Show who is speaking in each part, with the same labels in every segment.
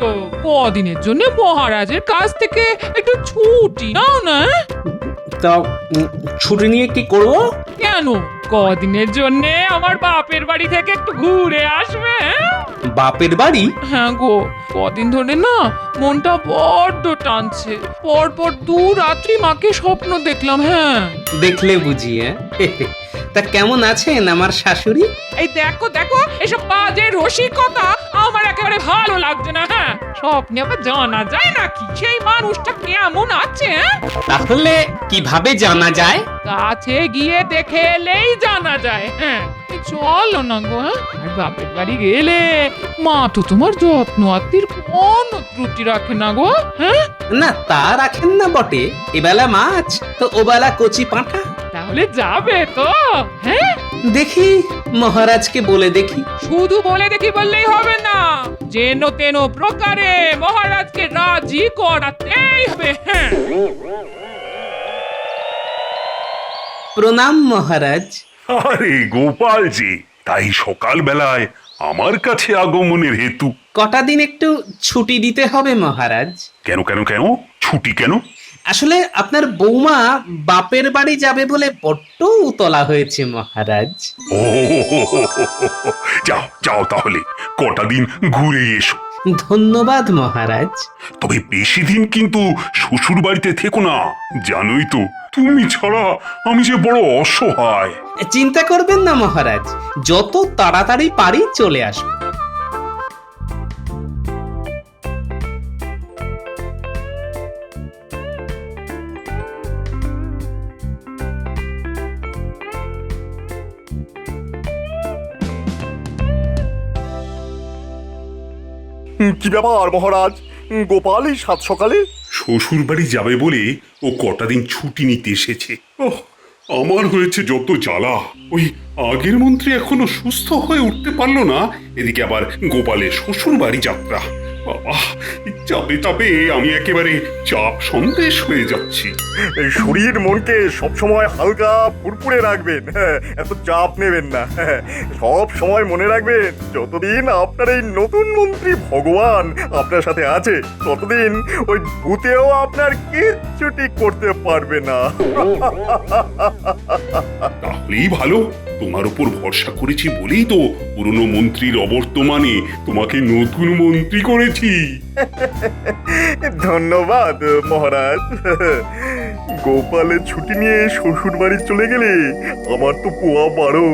Speaker 1: গো, কদিনের জন্য মহারাজের কাছ থেকে একটু ছুটি নাও না।
Speaker 2: তা ছুটি নিয়ে কি করব?
Speaker 1: কেন, কদিনের জন্য আমার বাপের বাড়ি থেকে একটু ঘুরে আসবে?
Speaker 2: বাপের বাড়ি?
Speaker 1: হ্যাঁ গো, কদিন ধরে না মনটা বড্ড টানছে। পরপর 2 রাত্রি মাকে স্বপ্ন দেখলাম। হ্যাঁ,
Speaker 2: দেখলে বুঝি? তা কেমন আছেন আমার শাশুড়ি?
Speaker 1: এই দেখো দেখো, এসব বাজে রসিকতা আমার একেবারে ভালো লাগছে না। হ্যাঁ, স্বপ্নে আবার জানা যায় নাকি সেই মানুষটা কেমন আছে?
Speaker 2: তাহলে কিভাবে জানা যায়?
Speaker 1: কাছে গিয়ে দেখে এলেই জানা যায়। হ্যাঁ, চলো না গো। হ্যাঁ, আর বাপের বাড়ি গেলে মা তো তোমার যত্ন আত্মীর কোনো ত্রুটি রাখে না গো। হ্যাঁ,
Speaker 2: না তা রাখেন না বটে, এবেলা মাছ তো ওবেলা কচি পাঁঠা।
Speaker 1: তাহলে যাবে তো? হ্যাঁ,
Speaker 2: দেখি মহারাজকে বলে দেখি।
Speaker 1: শুধু বলে দেখি বললেই হবে না, যেন তেন প্রকারে মহারাজকে রাজি করাতেই হবে। হ্যাঁ,
Speaker 2: প্রণাম মহারাজ।
Speaker 3: আরে গোপালজি, তাই সকাল বেলায় আমার কাছে আগমনের হেতু?
Speaker 2: কটা দিন একটু ছুটি দিতে হবে মহারাজ।
Speaker 3: কেন কেন কেন ছুটি কেন?
Speaker 2: আসলে আপনার বৌমা বাপের বাড়ি যাবে বলে বড্ড উতলা হয়েছে মহারাজ।
Speaker 3: ও, যাও যাও তাহলে কটা দিন ঘুরে এসো।
Speaker 2: ধন্যবাদ মহারাজ।
Speaker 3: তবে বেশি দিন কিন্তু শ্বশুর বাড়িতে থেকো না, জানোই তো তুমি ছাড়া আমি যে বড় অসহায়।
Speaker 2: চিন্তা করবেন না মহারাজ, যত তাড়াতাড়ি পারি চলে আসবো।
Speaker 4: কি ব্যাপার মহারাজ, গোপাল এই সাত সকালে?
Speaker 3: শ্বশুর বাড়ি যাবে বলে ও কটা দিন ছুটি নিতে এসেছে। ওহ, আমার হয়েছে যত জ্বালা। ওই আগের মন্ত্রী এখনো সুস্থ হয়ে উঠতে পারলো না, এদিকে আবার গোপালের শ্বশুর বাড়ি যাত্রা। বাবা, চাপে চাপে আমি একেবারে চাপ সন্দেশ হয়ে যাচ্ছি।
Speaker 4: এই শরীর মনকে সবসময় হালকা ফুরফুরে রাখবেন। হ্যাঁ, এত চাপ নেবেন না। হ্যাঁ, সব সময় মনে রাখবেন, যতদিন আপনার এই নতুন মন্ত্রী ভগবান আপনার সাথে আছে, ততদিন ওই ভূতেও আপনার কিচ্ছুটি করতে পারবে না।
Speaker 3: তাহলেই ভালো, তোমার উপর ভরসা করেছি বলেই তো পুরনো মন্ত্রীর অবর্তমানে তোমাকে নতুন মন্ত্রী করেছি।
Speaker 4: ধন্যবাদ মহারাজ। গোপালের ছুটি নিয়ে শ্বশুর বাড়ি চলে গেলে আমার তো পোয়া বারো।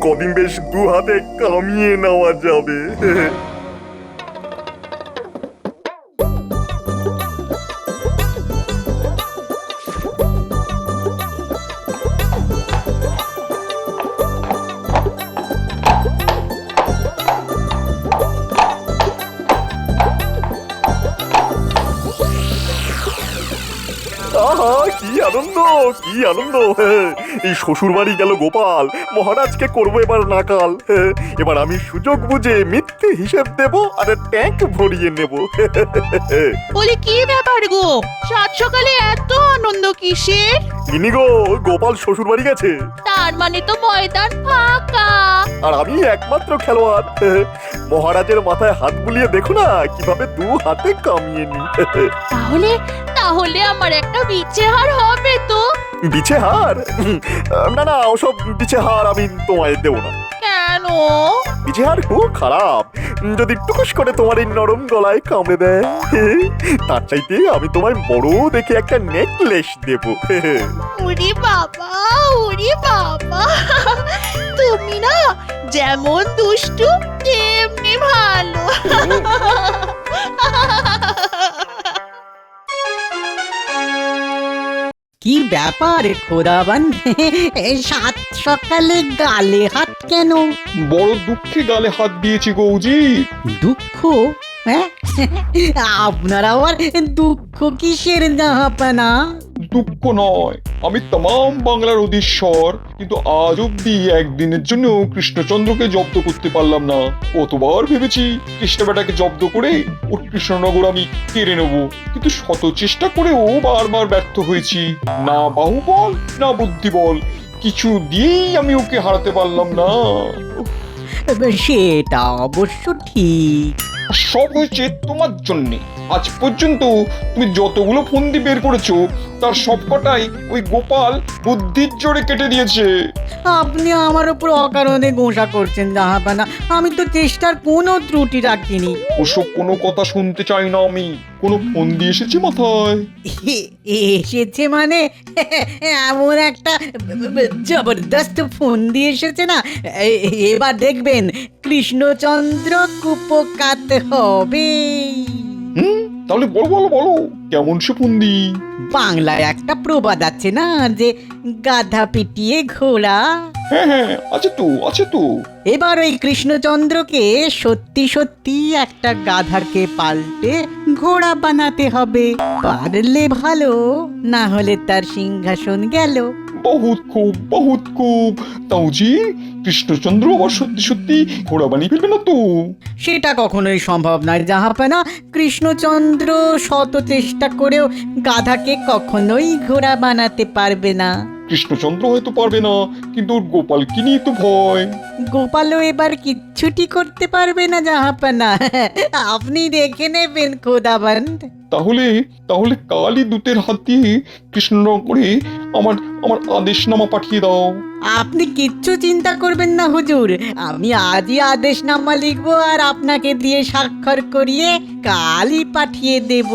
Speaker 4: কদিন বেশ 2 হাতে কামিয়ে নেওয়া যাবে। আহা, কি আনন্দ, কি আনন্দ! এই শ্বশুর বাড়ি গেল গোপাল, মহারাজকে করবো এবার নাকাল। এবার আমি সুযোগ বুঝে মিথ্যে হিসেব দেব আর ট্যাঙ্ক ভরিয়ে নেব।
Speaker 5: বলি কি ব্যাপার গো, সাত সকালে এত আনন্দ কিসের?
Speaker 4: ইনি গো, গোপাল শ্বশুর বাড়ি গেছে,
Speaker 5: তার মানে তো ময়দান ফাঁকা।
Speaker 4: আর আমি একমাত্র খেলোয়াড়। মহারাজের মাথায় হাত বুলিয়ে দেখো না কিভাবে 2 হাতে কামিয়ে নি।
Speaker 5: তাহলে তাহলে আমার একটা বিছে হার হবে তো?
Speaker 4: বিছে হার? না না, ওসব বিছে হার আমি তোমায় দেবো না।
Speaker 5: কেন?
Speaker 4: বিছে হার খুব খারাপ, যদি টুকুস করে তোমার এই নরম গলায় কামড়ে দেয়। তার চাইতে আমি তোমায় বড় দেখে একটা নেকলেস দেব।
Speaker 5: ওরে বাবা, ওরে বাবা, তুমি না যেমন দুষ্টু তেমনি ভালো।
Speaker 6: কি ব্যাপার খোদাবান, এই সাত সকালে গালে হাত কেন?
Speaker 7: বড় দুঃখে গালে হাত দিয়েছি গৌজি।
Speaker 6: দুঃখ? হ্যাঁ, আপনার আবার দুঃখ কিসের জাহাপানা?
Speaker 7: দুঃখ নয়, আমি তাম বাংলার অধীশ্বর, কিন্তু আজ অব্দি একদিনের জন্য কৃষ্ণচন্দ্রকে জব্দ করতে পারলাম না। কতবার ভেবেছি কৃষ্ণ বেটাকে জব্দ করে ওর কৃষ্ণনগর আমি কেড়ে নেব, কিন্তু শত চেষ্টা করেও বারবার ব্যর্থ হয়েছি। না বাহুবল না বুদ্ধিবল, কিছু দিয়েই আমি ওকে হারাতে পারলাম না।
Speaker 6: সেটা অবশ্য ঠিক,
Speaker 7: সব হয়েছে তোমার জন্যে। আজ পর্যন্ত তুমি যতগুলো ফন্দি বের করেছো তার সবকটাই ওই গোপাল বুদ্ধির জোরে কেটে দিয়েছে।
Speaker 6: আপনি আমার উপর অকারণে গোসা করছেন জাহাপানা। আমি তো চেষ্টার কোনো ত্রুটি রাখিনি।
Speaker 7: ওসব কোনো কথা শুনতে চাই না আমি। কোনো ফন্দি এসেছে মাথায়?
Speaker 6: এসেছে মানে এমন একটা জবরদস্ত ফোন দিয়ে এসেছে না, এবার দেখবেন কৃষ্ণচন্দ্র কুপকাত হবে।
Speaker 7: তাহলে বলো বলো বলো, কেমন সে ফন্দি?
Speaker 6: বাংলায় একটা প্রবাদ আছে না, যে গাধা পিটিয়ে ঘোড়া।
Speaker 7: হ্যাঁ হ্যাঁ, আছে তো আছে তো।
Speaker 6: এবার ওই কৃষ্ণচন্দ্রকে সত্যি সত্যি একটা গাধাকে পাল্টে ঘোড়া বানাতে হবে। পারলে ভালো, না হলে তার সিংহাসন গেল।
Speaker 7: বহুত খুব। তাও জি, কৃষ্ণচন্দ্র আবার সত্যি সত্যি ঘোড়া বানিয়ে ফেলবে না তো?
Speaker 6: সেটা কখনোই সম্ভব নয় জাহাপানা। কৃষ্ণচন্দ্র শত চেষ্টা করেও গাধাকে কখনোই ঘোড়া বানাতে পারবে না।
Speaker 7: কৃষ্ণচন্দ্র হয়তো পারবে না, কিন্তু ওর গোপালকে নিয়ে তো ভয়।
Speaker 6: গোপালও এবার কিচ্ছুটি করতে পারবে না জাহাপানা। আপনি দেখে নেবেন খোদাবন্দ।
Speaker 7: তাহলে তাহলে কালই দূতের হাত দিয়ে কৃষ্ণনগরে আমার আমার আদেশনামা পাঠিয়ে দাও।
Speaker 6: আপনি কিচ্ছু চিন্তা করবেন না হুজুর, আমি আজই আদেশনামা লিখবো আর আপনাকে দিয়ে স্বাক্ষর করিয়ে কালই পাঠিয়ে দেব।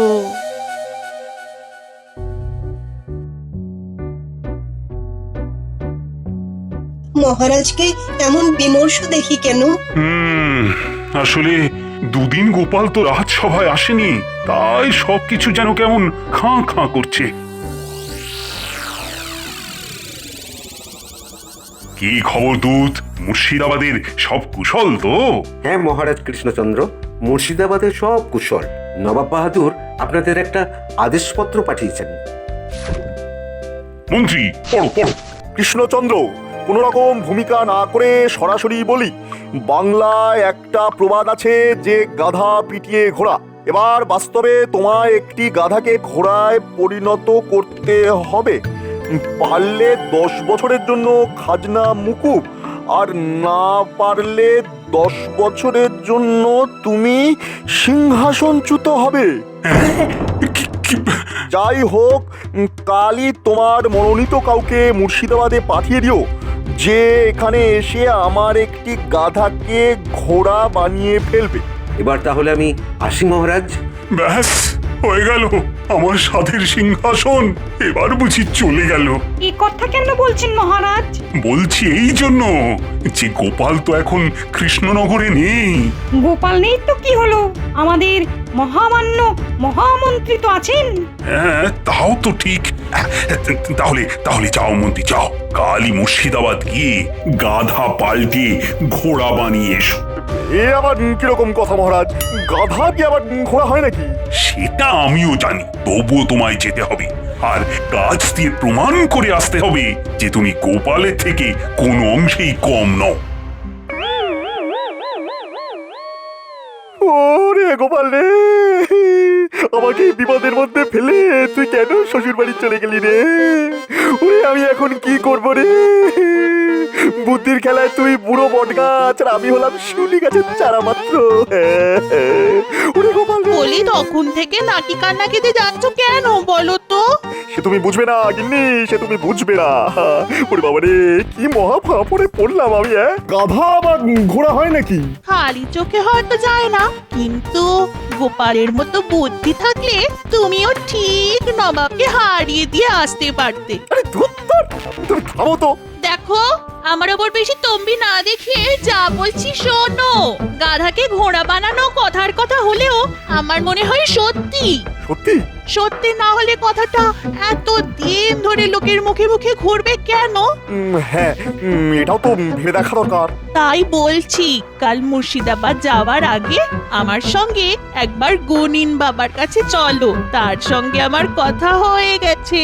Speaker 8: মহারাজকে এমন বিমর্ষ দেখি কেন?
Speaker 3: আসলে দুদিন গোপাল তো রাজসভায় আসেনি, তাই সবকিছু যেন কেমন খাঁ খাঁ করছে। কি খবর দূত? মুর্শিদাবাদের সব কুশল তো?
Speaker 9: হ্যাঁ মহারাজ কৃষ্ণচন্দ্র, মুর্শিদাবাদের সব কুশল। নবাব বাহাদুর আপনাদের একটা আদেশপত্র পাঠিয়েছেন।
Speaker 3: মন্ত্রী,
Speaker 4: কৃষ্ণচন্দ্র, কোনো রকম ভূমিকা না করে সরাসরি বলি, বাংলায় একটা প্রবাদ আছে যে গাধা পিটিয়ে ঘোড়া। এবার বাস্তবে তোমায় একটি গাধাকে ঘোড়ায় পরিণত করতে হবে। পারলে 10 বছরের জন্য খাজনা মুকুব, আর না পারলে 10 বছরের জন্য তুমি সিংহাসনচ্যুত হবে। যাই হোক, কালই তোমার মনোনীত কাউকে মুর্শিদাবাদে পাঠিয়ে দিও, যে এখানে এসে আমার একটি গাধাকে ঘোড়া বানিয়ে ফেলবে।
Speaker 9: এবার তাহলে আমি আসি মহারাজ।
Speaker 3: ব্যাস হয়ে গেল, আমার সাধের সিংহাসন এবার বুঝি চলে গেল।
Speaker 10: এই কথা কেন বলছেন মহারাজ?
Speaker 3: বলছি এই জন্য যে গোপাল তো এখন কৃষ্ণনগরে নেই।
Speaker 10: গোপাল নেই তো কি হলো, আমাদের মহামান্য মহামন্ত্রী তো আছেন।
Speaker 3: হ্যাঁ তাও তো ঠিক। তাহলে তাহলে যাও মন্ত্রী, যাও কালই মুর্শিদাবাদ গিয়ে গাধা পাল্টে ঘোড়া বানিয়ে এসো।
Speaker 4: এ আবার কিরকম কথা মহারাজ? গাধা কি আবার ঘোড়া হয় নাকি?
Speaker 3: সেটা আমিও জানি, তবুও তোমায় যেতে হবে, আর কাজ দিয়ে প্রমাণ করে আসতে হবে যে তুমি গোপালের থেকে কোনো অংশেই কম নও।
Speaker 4: ওরে গোপাল রে, আমাকে বিপদের মধ্যে ফেলে তুই কেন শ্বশুর বাড়ি চলে গেলি রে? ওরে আমি এখন কি করবো রে? বুদ্ধির খেলায় তুই বুড়ো বট গাছ আর আমি হলাম শিউলি গাছের চারা মাত্র। ওরে গোপাল রে।
Speaker 5: বলি তখন থেকে নাকি কান্না কেঁদে যাচ্ছ কেন বলো তো?
Speaker 4: সে তুমি বুঝবে না গিন্নি, সে তুমি বুঝবে না। ওরে বাবা রে, কি মহা ফাঁপড়ে পড়লাম আমি। গাধা আবার ঘোড়া হয় নাকি?
Speaker 5: খালি চোখে হয়তো যায় না, কিন্তু গোপালের মতো বুদ্ধি থাকলে তুমিও ঠিক নবাবকে হারিয়ে দিয়ে আসতে পারতে।
Speaker 4: আরে ধুর, তুমি থামো তো।
Speaker 5: দেখো, আমার ওপর বেশি তম্বি না দেখে যা বলছি শোনো। গাধাকে ঘোড়া বানানো কথার কথা হলেও আমার মনে হয় সত্যি।
Speaker 4: সত্যি?
Speaker 5: সত্যি না হলে কথাটা এত দিন ধরে লোকের মুখে মুখে ঘুরবে কেন?
Speaker 4: হ্যাঁ, এটাও তো ভেবে দেখা দরকার।
Speaker 5: তাই বলছি, কাল মুর্শিদাবাদ যাওয়ার আগে আমার সঙ্গে একবার গুনিন বাবার কাছে চলো। তার সঙ্গে আমার কথা হয়ে গেছে।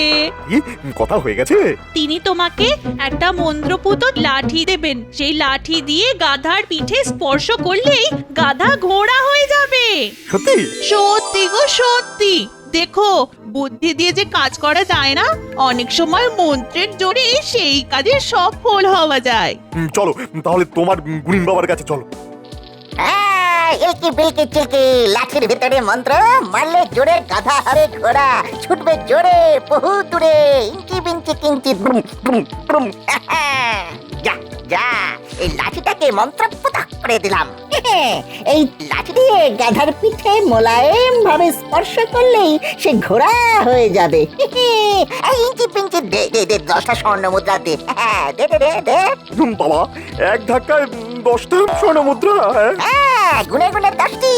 Speaker 4: কি কথা হয়ে গেছে?
Speaker 5: তিনি তোমাকে একটা মন্ত্রপুত লাঠি দেবেন। সেই লাঠি দিয়ে গাধার পিঠে স্পর্শ করলেই গাধা ঘোড়া হয়ে যাবে।
Speaker 4: সত্যি?
Speaker 5: সত্যি গো সত্যি। দেখো, বুদ্ধি দিয়ে যে কাজ করা যায় না, অনেক সময় মন্ত্রের জোরে সেই কাজে সফল হওয়া যায়।
Speaker 4: চলো তাহলে তোমার গুনিন বাবার কাছে চলো।
Speaker 11: এলকি বিলকি চিলকি, লাঠির ভিতরে মন্ত্র, মারলে জোরে গাধা হবে ঘোড়া, ছুটবে জোরে বহু দূরে, ইঞ্চি বিঞ্চি কিঞ্চি ব্রুম ব্রুম ব্রুম। যা যা, এই লাঠিটাকে মন্ত্রপুত করে দিলাম। এই লাঠি দিয়ে গাধার পিঠে মোলায়েম ভাবে স্পর্শ করলেই সে ঘোড়া হয়ে যাবে। এই ইঞ্চি পিঞ্চি দে দে দে, 10টা স্বর্ণ মুদ্রা দে। দে দে দে দে।
Speaker 4: বাবা, এক ধাক্কায় 10টা স্বর্ণ মুদ্রা?
Speaker 11: গুনে গুনে 10টি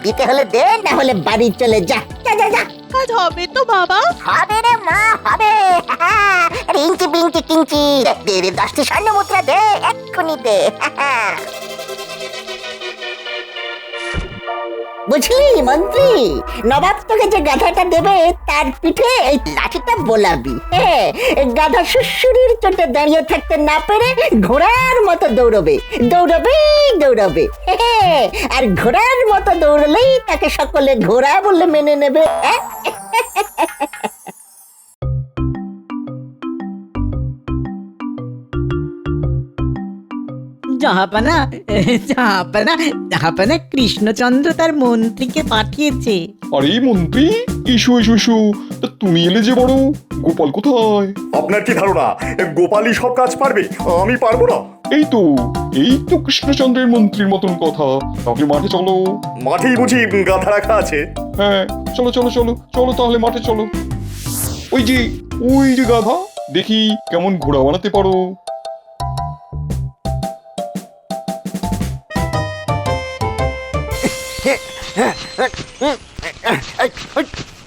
Speaker 11: দিতে হলে দে, না হলে বাড়ি চলে যা। যা যা যা।
Speaker 5: কাজ হবে তো বাবা?
Speaker 11: হবে রে মা, হবে। আরে ইঞ্চি বিঞ্চি কিঞ্চি, দে দে 10টি স্বর্ণ মুদ্রা দে, এক্ষুনি দে। বুঝলি মন্ত্রী, নবাব তোকে যে গাধাটা দেবে তার পিঠে এই লাঠিটা বোলাবি। গাধা সুশুরির চোটে দাঁড়িয়ে থাকতে না পেরে ঘোড়ার মতো দৌড়বে দৌড়বে দৌড়বে। আর ঘোড়ার মতো দৌড়লেই তাকে সকলে ঘোড়া বলে মেনে নেবে।
Speaker 6: জাহাপানা জাহাপানা জাহাপানা, কৃষ্ণচন্দ্র তার মন্ত্রীকে পাঠিয়েছে।
Speaker 7: আরে মন্ত্রী, এসো এসো এসো। তা তুমি এলে যে বড়, গোপাল কোথায়?
Speaker 4: আপনার কি ধারণা গোপালই সব কাজ পারবে? আমি পারবো না?
Speaker 7: এই তো কৃষ্ণচন্দ্রের মন্ত্রীর মতন কথা। তাহলে মাঠে চলো।
Speaker 4: মাঠেই বুঝি গাধা রাখা আছে?
Speaker 7: হ্যাঁ, চলো চলো চলো চলো, তাহলে মাঠে চলো। ওই যে গাধা, দেখি কেমন ঘোড়া বানাতে পারো।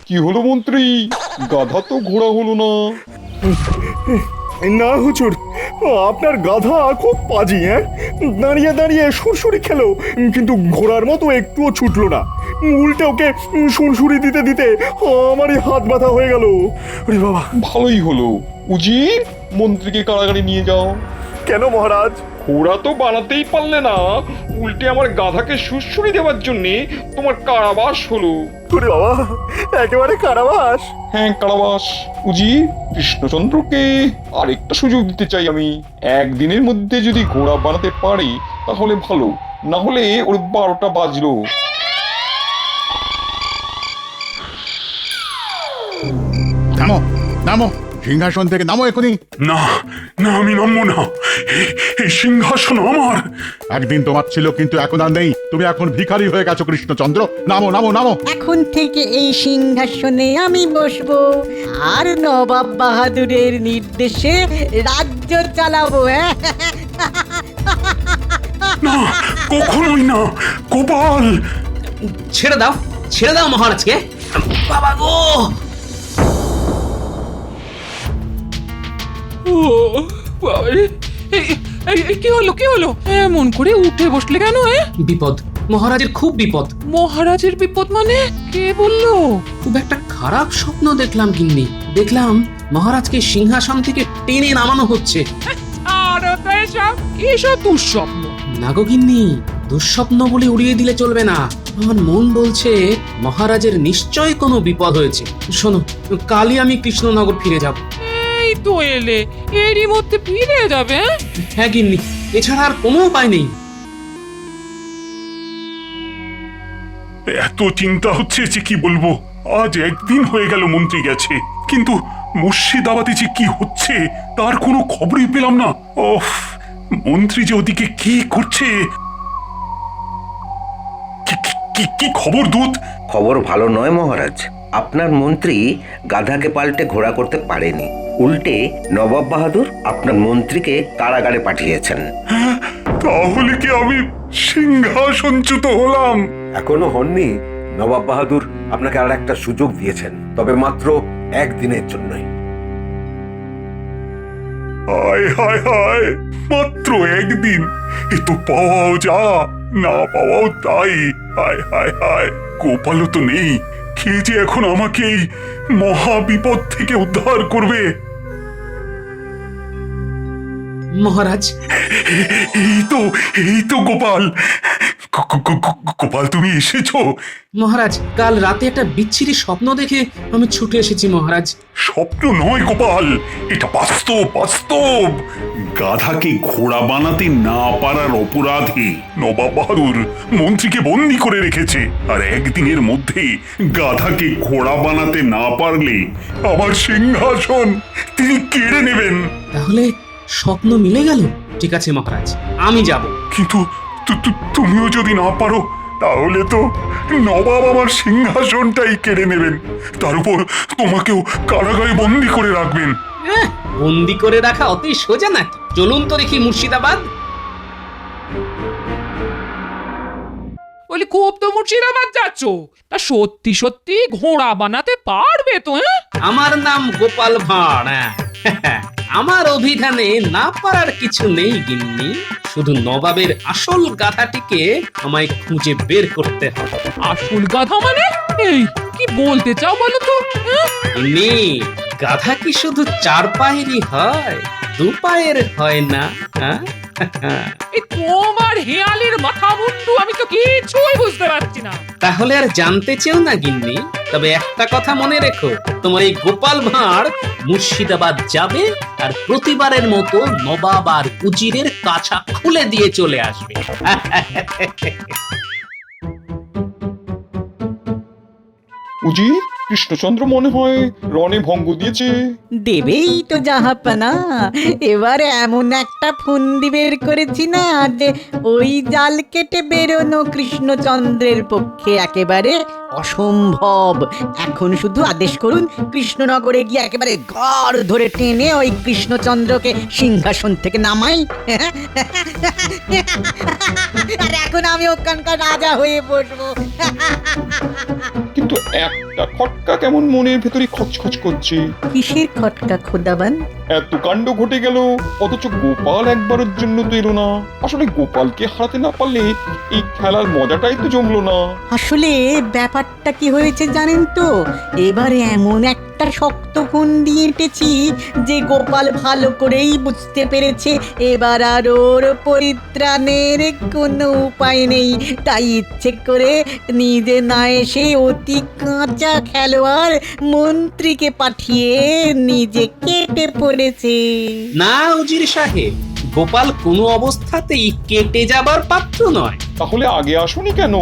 Speaker 7: কি হলো মন্ত্রী, গাধা তো ঘোড়া হলো না?
Speaker 4: না হুজুর, আপনার গাধা খুব পাজি। দাঁড়িয়ে দাঁড়িয়ে সুরসুরি খেলো, কিন্তু ঘোড়ার মতো একটুও ছুটলো না। উল্টে ওকে সুরসুরি দিতে দিতে আমারই হাত ব্যথা হয়ে গেল। ওরে বাবা!
Speaker 7: ভালোই হলো, উজির মন্ত্রীকে কারাগারে নিয়ে যাও।
Speaker 4: কেন মহারাজ?
Speaker 7: ঘোড়া তো বানাতেই পারলে না, উল্টে আমার গাধাকে সুরসুরি দেওয়ার জন্য তোমার কারাবাস হলো।
Speaker 4: ওরে বাবা, একেবারে কারাবাস?
Speaker 7: হ্যাঁ, কারাবাস। উজি, কৃষ্ণচন্দ্রকে আরেকটা সুযোগ দিতে চাই আমি। একদিনের মধ্যে যদি ঘোড়া বানাতে পারি তাহলে ভালো, না হলে ওর 12টা বাজলো।
Speaker 12: নামো নামো, সিংহাসন থেকে নামো এখনই।
Speaker 3: না না, আমি নামবো না। এই সিংহাসন আমার।
Speaker 12: একদিন তোমার ছিল, কিন্তু এখন আর নেই। তুমি এখন ভিখারি হয়ে গেছো কৃষ্ণচন্দ্র। নামো নামো নামো।
Speaker 6: এখন থেকে এই সিংহাসনে আমি বসবো, আর নবাব বাহাদুরের নির্দেশে রাজ্য চালাবো।
Speaker 3: না, কখনোই না। গোপাল,
Speaker 2: ছেড়ে দাও মহারাজকে। বাবা গো!
Speaker 1: ও বাবারে, কি হলো এমন করে উঠে বসলে কেন?
Speaker 2: বিপদ, মহারাজের খুব বিপদ।
Speaker 1: মহারাজের বিপদ মানে? কে বললো?
Speaker 2: খুব একটা খারাপ স্বপ্ন দেখলাম গিন্নি। দেখলাম মহারাজকে সিংহাসন থেকে টেনে নামানো হচ্ছে।
Speaker 1: আরো তো এসব দুঃস্বপ্ন।
Speaker 2: না গো গিন্নি, দুঃস্বপ্ন বলে উড়িয়ে দিলে চলবে না। আমার মন বলছে মহারাজের নিশ্চয় কোনো বিপদ হয়েছে। শোনো, কালই আমি কৃষ্ণনগর ফিরে যাব।
Speaker 1: এই তো এলে, এরই মধ্যে ফিরে যাবে?
Speaker 2: হ্যাঁ গিন্নি, এছাড়া আর কোনো উপায় নেই।
Speaker 3: এত চিন্তা হচ্ছে যে কি বলবো। আজ একদিন হয়ে গেল মন্ত্রী গেছে, কিন্তু মুর্শিদাবাদে যে কি হচ্ছে তার কোনো খবরই পেলাম না। ওফ, মন্ত্রী যে ওদিকে কি করছে। কি খবর দূত?
Speaker 9: খবর ভালো নয় মহারাজ। আপনার মন্ত্রী গাধাকে পাল্টে ঘোড়া করতে পারেনি, উল্টে নবাব বাহাদুর আপনার মন্ত্রীকে কারাগারে পাঠিয়েছেন।
Speaker 3: তাহলে কি আমি সিংহাসনচ্যুত হলাম?
Speaker 9: এখনো হননি। নবাব বাহাদুর আপনাকে আর একটা সুযোগ দিয়েছেন, তবে মাত্র একদিনের জন্যই।
Speaker 3: হায় হায় হায়, মাত্র একদিন! এ তো পাওয়াও যা, না পাওয়াও তাই। হায় হায় হায়, গোপালও তো নেই। কে যে এখন আমাকে এই মহা বিপদ থেকে উদ্ধার করবে?
Speaker 2: মহারাজ,
Speaker 3: এই তো গোপাল। গোপাল তুমি এসেছো?
Speaker 2: মহারাজ কাল রাতে একটা বিচ্ছিরি স্বপ্ন দেখে আমি ছুটে এসেছি মহারাজ।
Speaker 3: স্বপ্ন নয় গোপাল, এটা বাস্তব বাস্তব। গাধাকে ঘোড়া বানাতে না পারার অপরাধে নবাব বাহাদুর মন্ত্রীকে বন্দি করে রেখেছে, আর একদিনের মধ্যে গাধাকে ঘোড়া বানাতে না পারলে আমার সিংহাসন তিনি কেড়ে নেবেন।
Speaker 2: তাহলে স্বপ্ন মিলে গেল। ঠিক আছে মহারাজ, আমি যাব।
Speaker 3: কিন্তু তুমিও যদি না পারো তাহলে তো নবাব আমার সিংহাসনটাই কেড়ে নেবেন, তার উপর তোমাকেও কারাগারে বন্দি করে রাখবেন।
Speaker 2: বন্দি করে রাখা অতই সোজা নাকি? চলুন তো দেখি মুর্শিদাবাদ।
Speaker 1: বলি খুব তো মুর্শিদাবাদ যাচ্ছ, তা সত্যি সত্যি ঘোড়া বানাতে পারবে তো?
Speaker 2: আমার নাম গোপাল ভাঁড়। আমার অভিধানে না পারার কিছু নেই গিন্নি, শুধু নবাবের আসল গাধাটিকে আমায় খুঁজে বের করতে হবে।
Speaker 1: আসল গাধা মানে? এই কি বলতে চাও বলো তো?
Speaker 2: গিন্নি, গাধা কি শুধু 4 পায়েরই হয়, 2 পায়ের হয় না?
Speaker 1: এই তোমার হেয়ালের মাথা মুন্ডু আমি তো কিছুই বুঝতে পারছি না।
Speaker 2: তাহলে আর জানতে চেও না গিন্নি, তবে একটা কথা মনে রেখো, তোমার এই গোপাল ভাঁড় মুর্শিদাবাদ যাবে আর প্রতিবারের মতো নবাব আর উজিরের কাছা খুলে দিয়ে চলে আসবে।
Speaker 7: উজির, কৃষ্ণচন্দ্র মনে হয় রণে ভঙ্গ দিয়েছে।
Speaker 6: দেবেই তো জাহাপানা, এবার এমন একটা ফন্দি বের করেছি না যে ওই জাল কেটে বেরোনো কৃষ্ণচন্দ্রের পক্ষে একেবারে অসম্ভব। এখন শুধু আদেশ করুন, কৃষ্ণনগরে গিয়ে একেবারে ঘর ধরে টেনে ওই কৃষ্ণচন্দ্রকে সিংহাসন থেকে নামাই। আর এখন আমি ওখানকার রাজা হয়ে বসবো।
Speaker 7: কিন্তু একটা খটকা কেমন মনের ভেতরে খচখচ করছে।
Speaker 6: কিসের খটকা খোদাবান?
Speaker 7: এত কাণ্ড ঘটে গেল, অথচ গোপাল একবারের জন্য তো এলো না। আসলে গোপালকে হারাতে না পারলে এই খেলার মজাটাই তো জমলো না।
Speaker 6: আসলে ব্যাপারটা কি হয়েছে জানেন তো, এবারে এমন একটা শক্ত ফন্দি এঁটেছি যে গোপাল ভালো করেই বুঝতে পেরেছে এবার আর ওর পরিত্রাণের কোনো উপায় নেই। তাই ইচ্ছে করে নিজে না এসে অতি কাঁচা খেলোয়াড় মন্ত্রীকে পাঠিয়ে নিজে কেটে পড়েছে।
Speaker 2: না উজির সাহেব, গোপাল কোনো অবস্থাতেই কেটে যাবার পাত্র নয়।
Speaker 7: তাহলে আগে আসুনি কেন?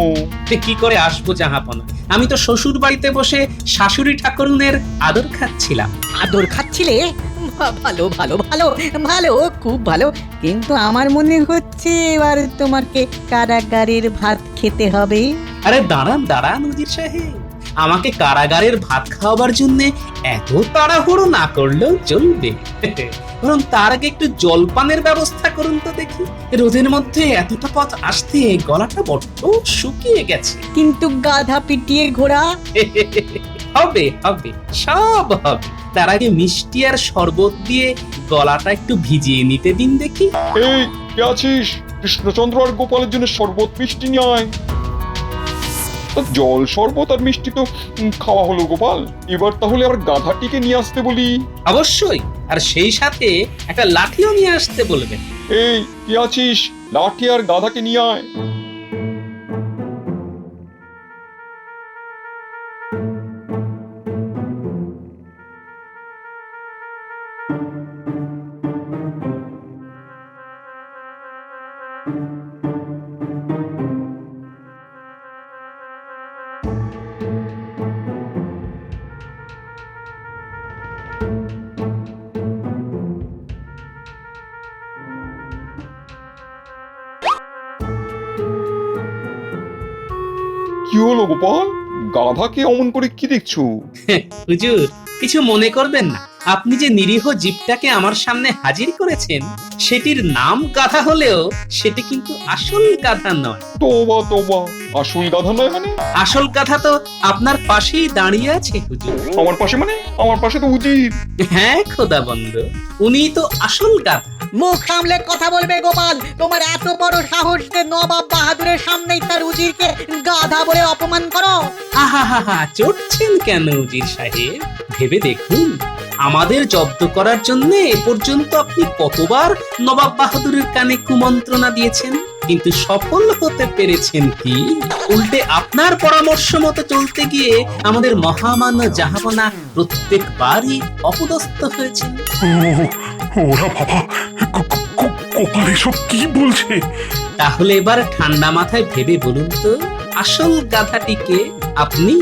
Speaker 2: কি করে আসবো জাহাপনা? আমি তো শ্বশুর বাড়িতে বসে শাশুড়ি ঠাকুরুনের আদর খাচ্ছিলাম। আদর খাচ্ছিলে? ভালো ভালো ভালো ভালো, খুব ভালো। কিন্তু আমার মনে হচ্ছে এবার তোমাকে কারাগারের ভাত খেতে হবে। আরে দাঁড়ান দাঁড়ান উজির সাহেব, আমাকে কারাগারের ভাত খাওয়াবার জন্য এত তাড়াহুড়ো না করলেও চলবে। বরং তার আগে একটু জলপানের ব্যবস্থা করুন তো দেখি। রোদের মধ্যে এতটা পথ আসতে গলাটা বড্ড শুকিয়ে গেছে। কিন্তু গাধা পিটিয়ে ঘোড়া হবে হবে, সব হবে। তার আগে মিষ্টি আর শরবত দিয়ে গলাটা একটু ভিজিয়ে নিতে দিন দেখি।
Speaker 7: এই কে আছিস? কৃষ্ণচন্দ্র আর গোপালের জন্য শরবত মিষ্টি নিয়ে আয়। জল শরবত আর মিষ্টি তো খাওয়া হলো গোপাল, এবার তাহলে আবার গাধাটিকে নিয়ে আসতে বলি।
Speaker 2: অবশ্যই, আর সেই সাথে একটা লাঠিও নিয়ে আসতে বলবেন।
Speaker 7: এই কে আছিস? লাঠি আর গাধাকে নিয়ে আয়। কি হলো গোপাল, গাধাকে অমন করে কি দেখছো?
Speaker 2: হুজুর, কিছু মনে করবেন না। আপনি যে নিরীহ জীবটাকে আমার সামনে হাজির করেছেন সেটির নাম গাধা হলেও সেটি কিন্তু আসল গাধা নয়।
Speaker 7: তোবা তোবা, আসল গাধা নয় মানে?
Speaker 2: আসল গাধা তো আপনার পাশেই দাঁড়িয়ে আছে হুজুর।
Speaker 7: আমার পাশে মানে? আমার পাশে তো উজির।
Speaker 2: হ্যাঁ খোদা বন্ধু, উনি তো আসল গাধা।
Speaker 6: মুখ সামলে কথা বলবে গোপাল। তোমার এত বড় সাহস যে নবাব বাহাদুরের সামনেই তার উজিরকে গাধা বলে অপমান করো?
Speaker 2: আহা হা হা, চড়ছেন কেন উজির সাহেব? ভেবে দেখুন, আমাদের জব্দ করার জন্য এ পর্যন্ত আপনি কতবার নবাব বাহাদুরের কানে কুমন্ত্রণা দিয়েছেন, কিন্তু সফল হতে পেরেছেন কি? উল্টে আপনার পরামর্শ মতো চলতে গিয়ে আমাদের মহামান্য জাহাপনা প্রত্যেকবারই অপদস্থ হয়েছেন।
Speaker 3: ওরা বাবা, গোপাল এসব কি বলছে?
Speaker 2: তাহলে এবার ঠান্ডা মাথায় ভেবে বলুন তো, আসল গাধাটিকে আপনি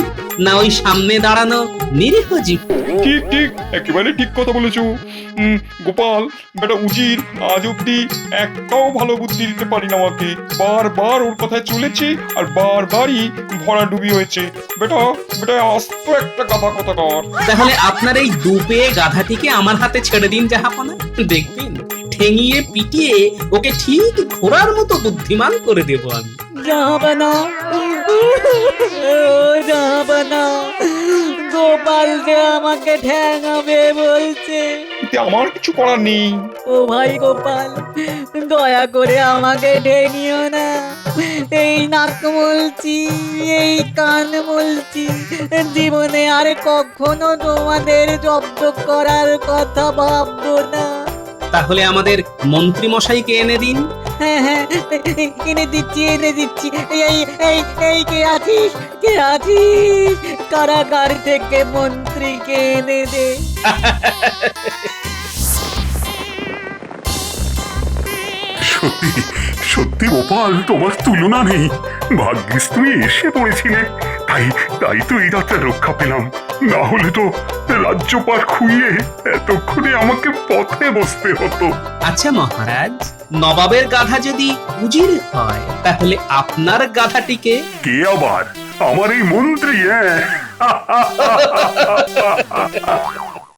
Speaker 2: না ওই সামনে দাঁড়ানো নিরীহ জীব?
Speaker 7: ঠিক ঠিক, একেবারে ঠিক কথা বলেছো। গোপাল বেটা উজির আজ অব্দি একটাও ভালো বুদ্ধি দিতে পারি না আমাকে। বারবার ওর কথায় চলেছে আর বারবারই ভরাডুবি হয়েছে। বেটা বেটা আস্ত একটা গাধা কথাকার।
Speaker 2: তাহলে আপনার এই দুপে গাধাটিকে আমার হাতে ছেড়ে দিন জাহাপনা, দেখবেন ঠেঙিয়ে পিটিয়ে ওকে ঠিক ঘোড়ার মতো বুদ্ধিমান করে দেব আমি।
Speaker 6: জাহাপনা, জাহাপনা, গোপাল যে আমাকে ঠ্যাঙাবে বলছে।
Speaker 7: এতে আমার কিছু করার নেই।
Speaker 6: ও ভাই গোপাল, দয়া করে আমাকে ঠেঙিও না। এই নাক মলছি, এই কান মলছি, জীবনে আর কখনো তোমাদের জব্দ করার কথা ভাববো না।
Speaker 2: তাহলে আমাদের মন্ত্রী মশাইকে এনে দিন।
Speaker 6: হ্যাঁ হ্যাঁ, এনে দিচ্ছি, এনে দিচ্ছি। এই এই এই কে আছিস, কে আছিস? কারাগার থেকে মন্ত্রীকে এনে দে।
Speaker 3: সত্যি সত্যি গোপাল, তোমার তুলনা নেই। ভাগ্যিস তুমি এসে পড়েছিলে, তাই তাই তো এই রাতটা রক্ষা পেলাম। না হলে তো রাজ্যপাট খুইয়ে এতক্ষণে আমাকে পথে বসতে হতো।
Speaker 2: আচ্ছা মহারাজ, নবাবের গাধা যদি উজির হয়, তাহলে আপনার গাধাটিকে?
Speaker 3: কে আবার? আমার এই মন্ত্রী। হ্যাঁ